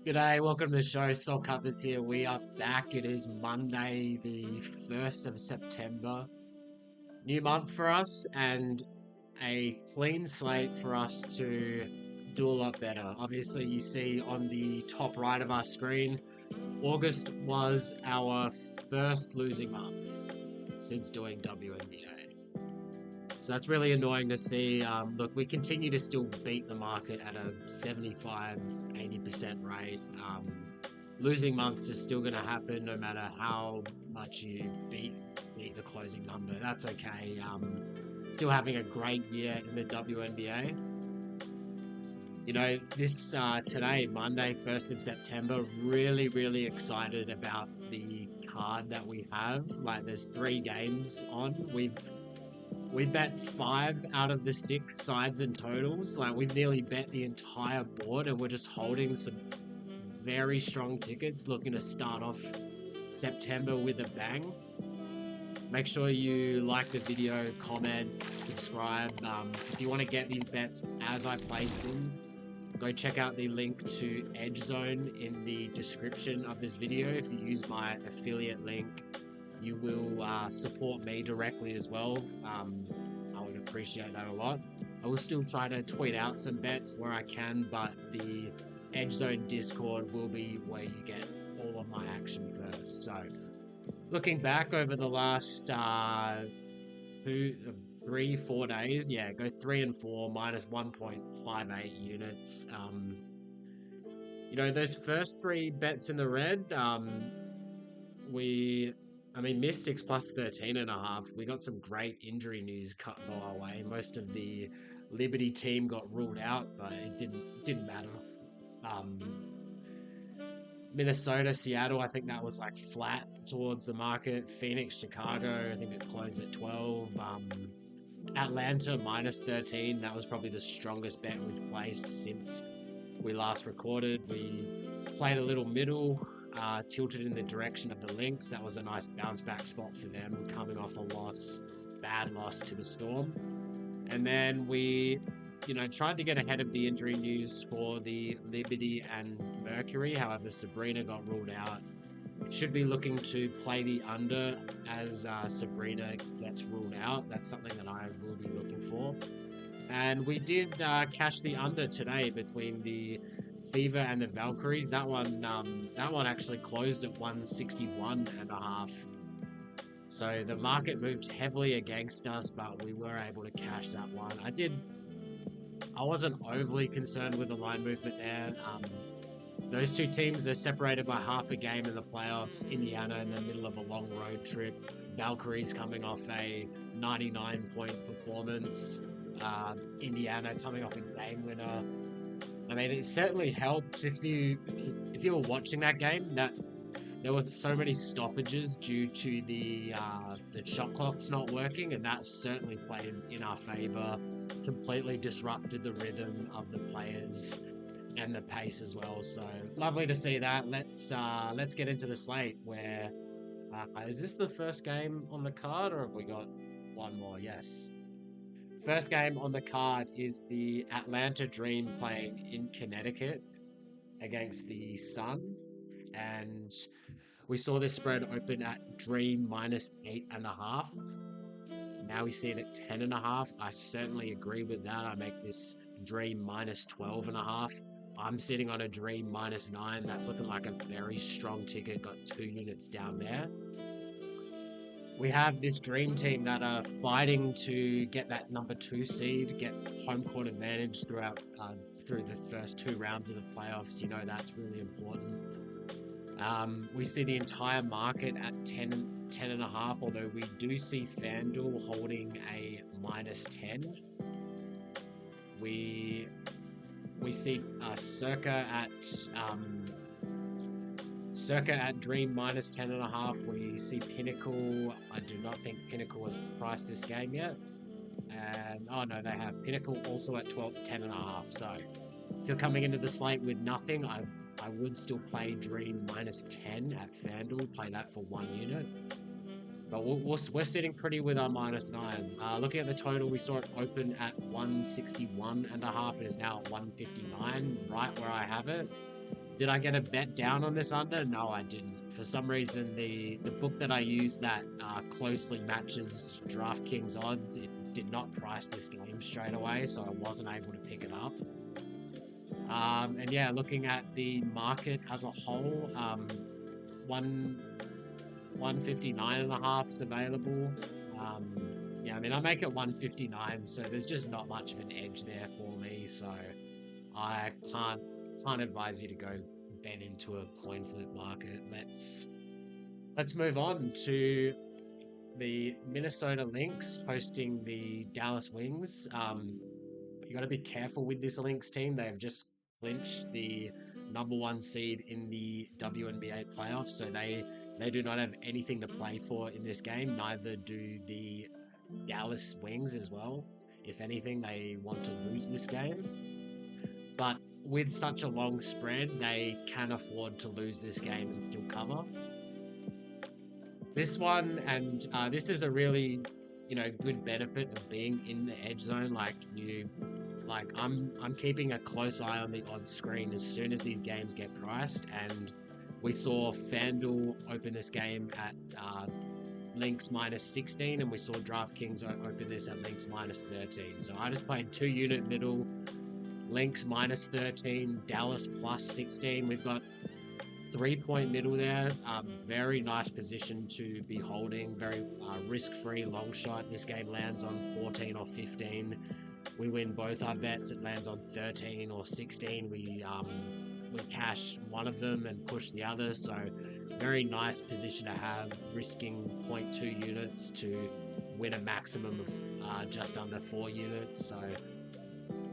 G'day, welcome to the show. Soul Covers here. We are back. It is Monday, the 1st of September. New month for us and a clean slate for us to do a lot better. Obviously, you see on the top right of our screen, August was our first losing month since doing WNBA. So that's really annoying to see. Look, we continue to still beat the market at a 75-80% rate. Losing months is still going to happen no matter how much you beat the closing number. That's okay. Still having a great year in the WNBA. You know, this today, Monday, 1st of September, really excited about the card that we have. Like, there's 3 games on. We bet 5 out of the 6 sides and totals. Like, we've nearly bet the entire board, and we're just holding some very strong tickets, looking to start off September with a bang. Make sure you like the video, comment, subscribe. If you want to get these bets as I place them, go check out the link to EdgeZone in the description of this video. If you use my affiliate link, you will support me directly as well. I would appreciate that a lot. I will still try to tweet out some bets where I can, but the EdgeZone Discord will be where you get all of my action first. So, looking back over the last 3, 4 days, yeah, go 3 and 4 minus 1.58 units. You know, those first 3 bets in the red, Mystics plus 13.5. We got some great injury news cut our way. Most of the Liberty team got ruled out, but it didn't matter. Minnesota, Seattle, I think that was like flat towards the market. Phoenix, Chicago, I think it closed at 12. Atlanta minus 13. That was probably the strongest bet we've placed since we last recorded. We played a little middle. Tilted in the direction of the Lynx. That was a nice bounce back spot for them, coming off a bad loss to the Storm. And then we, tried to get ahead of the injury news for the Liberty and Mercury. However, Sabrina got ruled out. Should be looking to play the under as Sabrina gets ruled out. That's something that I will be looking for. And we did cash the under today between the Fever and the Valkyries. That one actually closed at 161.5. So the market moved heavily against us, but we were able to cash that one. I wasn't overly concerned with the line movement there. Those 2 teams are separated by half a game in the playoffs. Indiana in the middle of a long road trip. Valkyries coming off a 99-point performance. Indiana coming off a game winner. I mean, it certainly helped if you were watching that game, that there were so many stoppages due to the shot clocks not working, and that certainly played in our favor. Completely disrupted the rhythm of the players and the pace as well. So lovely to see that. Let's get into the slate. Where is this the first game on the card, or have we got one more? Yes. First game on the card is the Atlanta Dream playing in Connecticut against the Sun. And we saw this spread open at Dream minus 8.5. Now we see it at 10.5. I certainly agree with that. I make this Dream minus 12.5. I'm sitting on a Dream minus 9. That's looking like a very strong ticket. Got 2 units down there. We have this dream team that are fighting to get that number 2 seed, get home court advantage through the first 2 rounds of the playoffs. You know, that's really important. We see the entire market at 10.5, although we do see FanDuel holding a minus 10. We see Circa at Dream minus 10.5. We see Pinnacle. I do not think Pinnacle has priced this game yet. And oh no, they have Pinnacle also at 10.5. So if you're coming into the slate with nothing, I would still play Dream minus 10 at FanDuel. Play that for 1 unit. But we're sitting pretty with our minus 9. Looking at the total, we saw it open at 161.5. It is now at 159, right where I have it. Did I get a bet down on this under? No, I didn't. For some reason, the book that I used that closely matches DraftKings odds, it did not price this game straight away, so I wasn't able to pick it up. And yeah, looking at the market as a whole, 159.5 is available. Yeah, I mean, I make it 159, so there's just not much of an edge there for me. So I can't advise you to go bet into a coin flip market. Let's move on to the Minnesota Lynx hosting the Dallas Wings. You got to be careful with this Lynx team. They've just clinched the #1 seed in the WNBA playoffs, so they do not have anything to play for in this game. Neither do the Dallas Wings as well. If anything, they want to lose this game. But with such a long spread, they can afford to lose this game and still cover. This one, and this is a really, good benefit of being in the edge zone. I'm keeping a close eye on the odds screen as soon as these games get priced, and we saw FanDuel open this game at Lynx -16, and we saw DraftKings open this at Lynx -13. So I just played 2-unit middle, Lynx -13, Dallas +16. We've got 3-point middle there. Very nice position to be holding. Very risk-free long shot. This game lands on 14 or 15. We win both our bets. It lands on 13 or 16. We cash one of them and push the other. So very nice position to have, risking 0.2 units to win a maximum of just under 4 units. So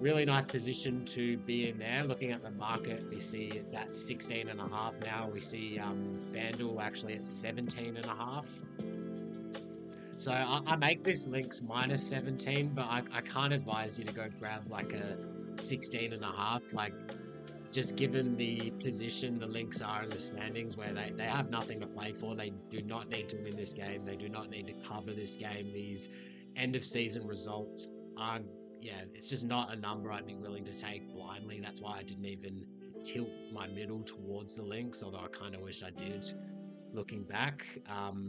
really nice position to be in there. Looking at the market, we see it's at 16.5 now. We see FanDuel actually at 17.5. So I make this Lynx -17, but I can't advise you to go grab like a 16.5. Like, just given the position the Lynx are in the standings, where they have nothing to play for. They do not need to win this game. They do not need to cover this game. These end of season results aren't, it's just not a number I'd be willing to take blindly. That's why I didn't even tilt my middle towards the Lynx, although I kind of wish I did looking back.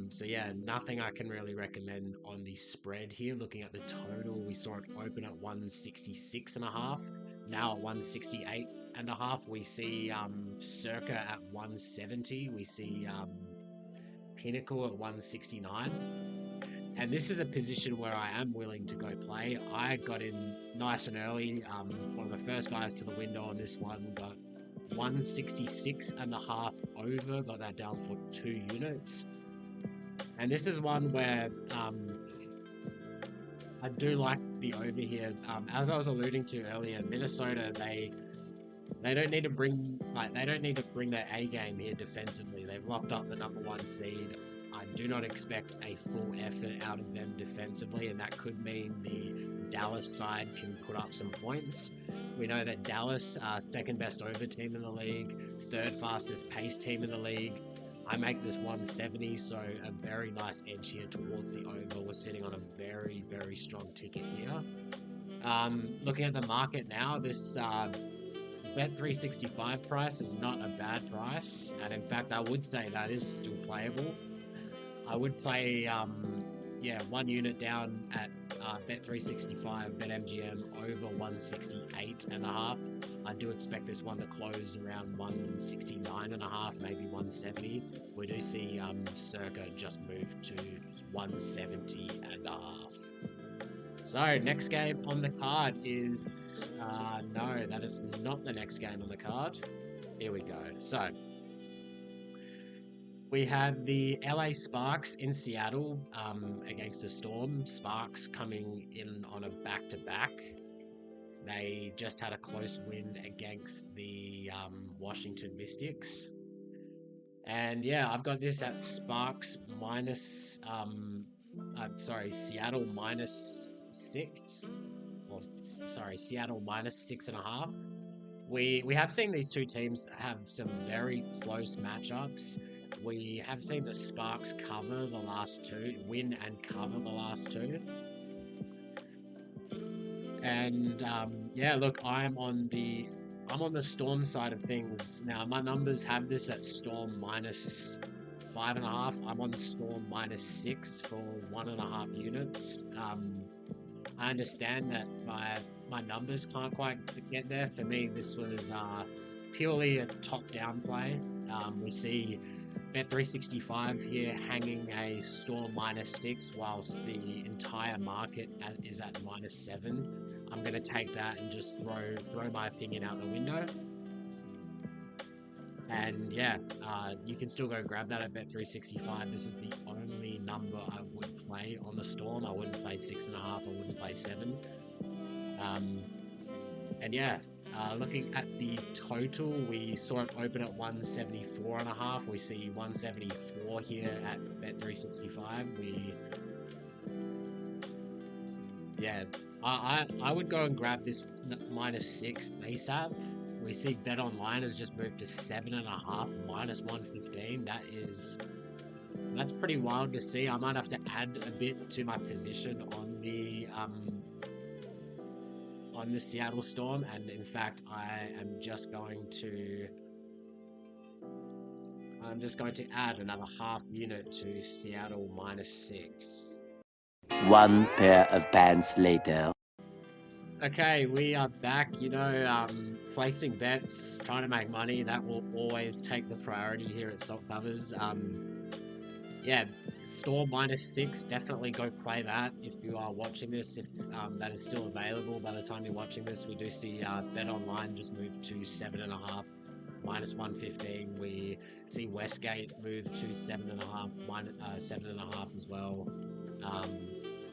So yeah, nothing I can really recommend on the spread here. Looking at the total, we saw it open at 166.5. Now at 168.5. We see Circa at 170. We see Pinnacle at 169. And this is a position where I am willing to go play. I got in nice and early. One of the first guys to the window on this one, got 166.5 over, got that down for 2 units. And this is one where I do like the over here. As I was alluding to earlier, Minnesota, they don't need to bring their A game here defensively. They've locked up the #1 seed. I do not expect a full effort out of them defensively, and that could mean the Dallas side can put up some points. We know that Dallas, second best over team in the league, third fastest pace team in the league. I make this 170, so a very nice edge here towards the over. We're sitting on a very, very strong ticket here. Looking at the market now, this Bet365 price is not a bad price, and in fact I would say that is still playable. I would play 1 unit down at Bet365, BetMGM over 168.5. I do expect this one to close around 169.5, maybe 170. We do see Circa just move to 170.5. So next game on the card is no, that is not the next game on the card. Here we go. So we have the LA Sparks in Seattle against the Storm. Sparks coming in on a back-to-back. They just had a close win against the Washington Mystics. And yeah, I've got this at Sparks Seattle -6. Seattle -6.5. We have seen these two teams have some very close matchups. We have seen the Sparks cover the last two, win and cover the last two. And look, I'm on the I'm on the Storm side of things now. My numbers have this at Storm minus 5.5. I'm on Storm minus 6 for 1.5 units. I understand that my numbers can't quite get there. For me, this was purely a top-down play. We see Bet365 here hanging a Storm minus 6, whilst the entire market is at minus 7. I'm going to take that and just throw my opinion out the window. And yeah, you can still go grab that at Bet365. This is the only number I would play on the Storm. I wouldn't play 6.5. I wouldn't play 7. And yeah, looking at the total, we saw it open at 174.5. We see 174 here at Bet365. I would go and grab this minus 6 ASAP. We see Bet Online has just moved to 7.5, minus 115. That's pretty wild to see. I might have to add a bit to my position on the Seattle Storm, and in fact, I'm just going to add another half unit to Seattle minus 6. One pair of pants later. Okay, we are back. Placing bets, trying to make money, that will always take the priority here at Salt Covers. Yeah, Storm minus 6, definitely go play that if you are watching this, if that is still available by the time you're watching this. We do see Bet Online just move to 7.5, minus 115. We see Westgate move to 7.5, 7.5 as well.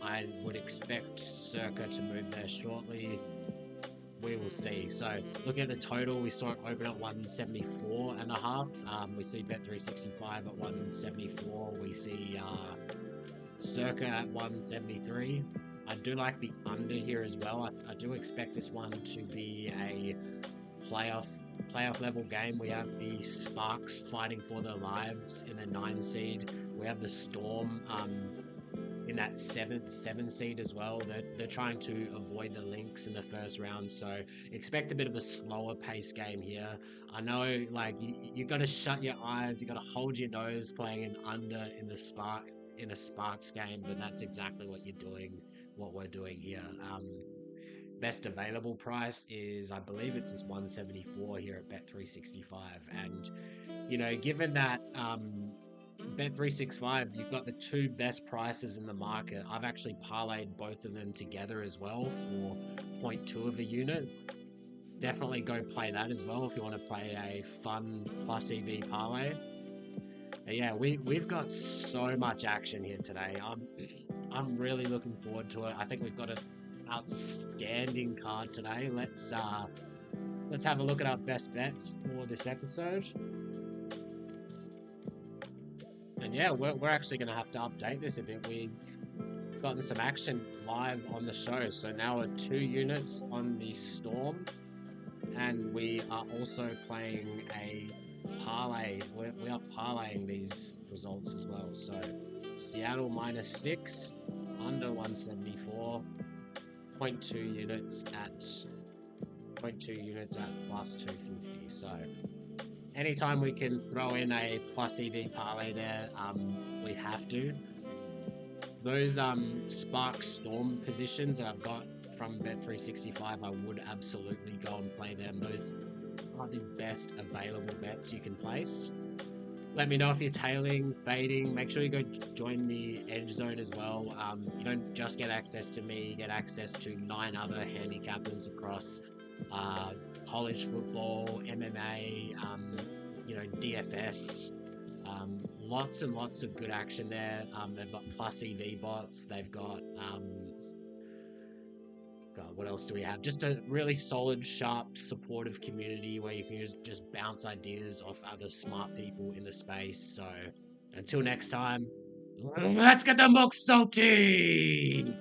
I would expect Circa to move there shortly. We will see. So looking at the total, we saw it open at 174.5. We see Bet365 at 174. We see Circa at 173. I do like the under here as well. I do expect this one to be a playoff level game. We have the Sparks fighting for their lives in the 9 seed. We have the Storm in that 7 seed as well. They're trying to avoid the Lynx in the first round, so expect a bit of a slower pace game here. I know, like, you got to shut your eyes, you got to hold your nose playing an under in a Sparks game, but that's exactly what we're doing here. Best available price is, I believe it's this 174 here at Bet365, and given that Bet365, you've got the 2 best prices in the market. I've actually parlayed both of them together as well for 0.2 of a unit. Definitely go play that as well if you want to play a fun plus EV parlay. And yeah, we've got so much action here today. I'm really looking forward to it. I think we've got an outstanding card today. Let's have a look at our best bets for this episode. And yeah, we're actually going to have to update this a bit. We've gotten some action live on the show. So now we're 2 units on the Storm. And we are also playing a parlay. We are parlaying these results as well. So Seattle minus 6, under 174, 0.2 units at plus 250. So anytime we can throw in a plus EV parlay there, we have to. Those Spark Storm positions that I've got from Bet365, I would absolutely go and play them. Those are the best available bets you can place. Let me know if you're tailing, fading. Make sure you go join the EdgeZone as well. You don't just get access to me, you get access to 9 other handicappers across college football, MMA, DFS. Lots and lots of good action there. They've got plus EV bots. They've got God, what else do we have? Just a really solid, sharp, supportive community where you can just bounce ideas off other smart people in the space. So until next time, let's get the milk salty!